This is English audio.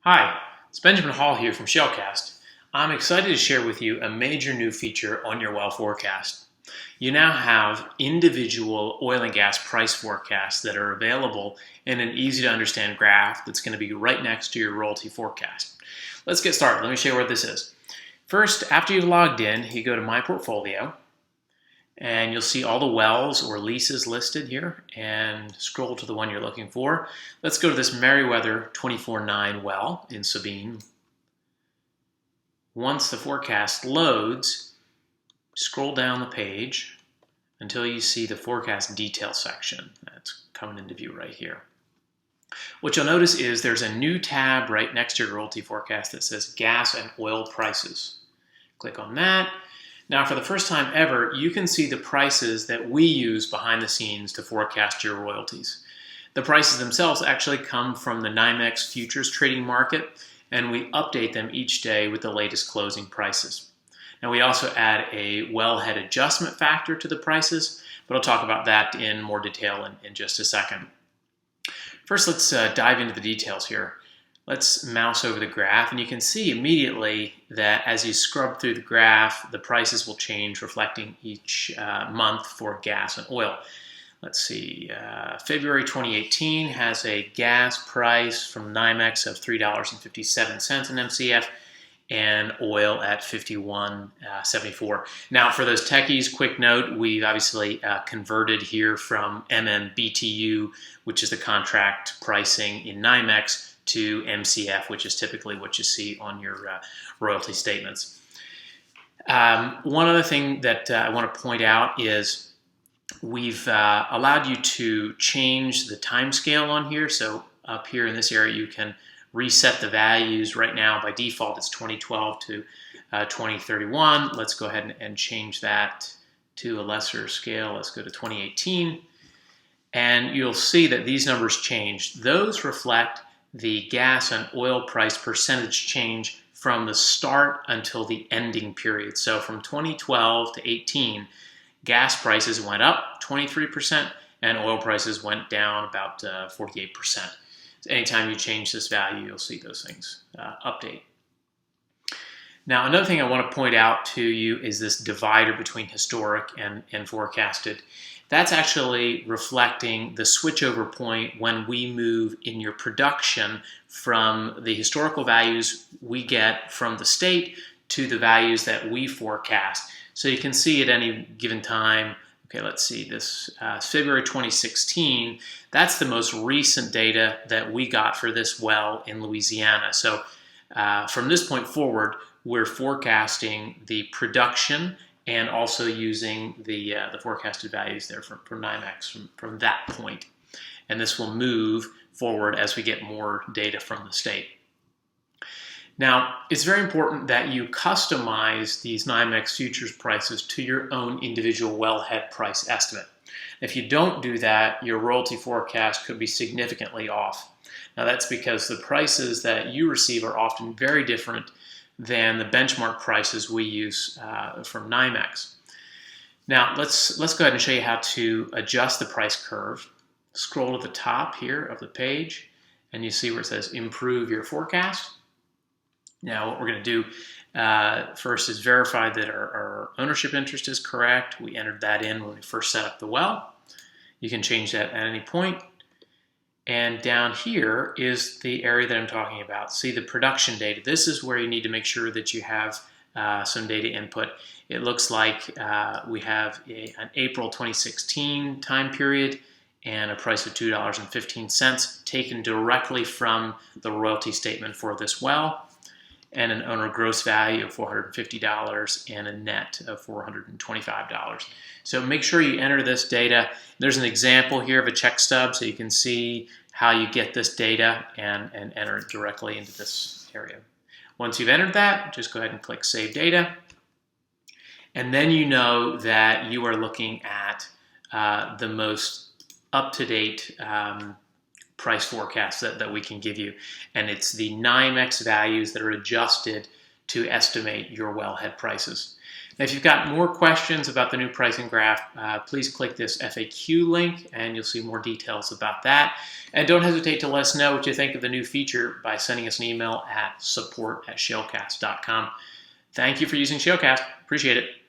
Hi, it's Benjamin Hall here from Shellcast. I'm excited to share with you a major new feature on your well forecast. You now have individual oil and gas price forecasts that are available in an easy to understand graph that's going to be right next to your royalty forecast. Let's get started. Let me show you what this is. First, after you've logged in, you go to My Portfolio, and you'll see all the wells or leases listed here, and scroll to the one you're looking for. Let's go to this Meriwether 24-9 well in Sabine. Once the forecast loads, scroll down the page until you see the forecast detail section. That's coming into view right here. What you'll notice is there's a new tab right next to your royalty forecast that says gas and oil prices. Click on that. Now, for the first time ever, you can see the prices that we use behind the scenes to forecast your royalties. The prices themselves actually come from the NYMEX futures trading market, and we update them each day with the latest closing prices. Now, we also add a wellhead adjustment factor to the prices, but I'll talk about that in more detail in just a second. First, let's dive into the details here. Let's mouse over the graph, and you can see immediately that as you scrub through the graph, the prices will change, reflecting each month for gas and oil. Let's see, February 2018 has a gas price from NYMEX of $3.57 an MCF, and oil at $51.74. Now, for those techies, quick note, we've obviously converted here from MMBTU, which is the contract pricing in NYMEX, to MCF, which is typically what you see on your royalty statements. One other thing that I want to point out is we've allowed you to change the time scale on here. So up here in this area, you can reset the values. Right now, by default, it's 2012 to 2031. Let's go ahead and change that to a lesser scale. Let's go to 2018. And you'll see that these numbers change. Those reflect the gas and oil price percentage change from the start until the ending period. So from 2012 to 18, gas prices went up 23% and oil prices went down about 48%. So anytime you change this value, you'll see those things update. Now, another thing I want to point out to you is this divider between historic and forecasted. That's actually reflecting the switchover point when we move in your production from the historical values we get from the state to the values that we forecast. So you can see at any given time, okay, let's see, this February 2016, that's the most recent data that we got for this well in Louisiana. So from this point forward, we're forecasting the production and also using the forecasted values there from NYMEX from that point. And this will move forward as we get more data from the state. Now, it's very important that you customize these NYMEX futures prices to your own individual wellhead price estimate. If you don't do that, your royalty forecast could be significantly off. Now, that's because the prices that you receive are often very different than the benchmark prices we use from NYMEX. Now, let's go ahead and show you how to adjust the price curve. Scroll to the top here of the page, and you see where it says Improve Your Forecast. Now, what we're going to do first is verify that our ownership interest is correct. We entered that in when we first set up the well. You can change that at any point. And down here is the area that I'm talking about. See the production data. This is where you need to make sure that you have some data input. It looks like we have an April 2016 time period and a price of $2.15 taken directly from the royalty statement for this well, and an owner gross value of $450 and a net of $425. So make sure you enter this data. There's an example here of a check stub so you can see how you get this data and enter it directly into this area. Once you've entered that, just go ahead and click Save Data. And then you know that you are looking at the most up-to-date price forecast that we can give you. And it's the NYMEX values that are adjusted to estimate your wellhead prices. If you've got more questions about the new pricing graph, please click this FAQ link and you'll see more details about that. And don't hesitate to let us know what you think of the new feature by sending us an email at support@shalecast.com. Thank you for using Shalecast. Appreciate it.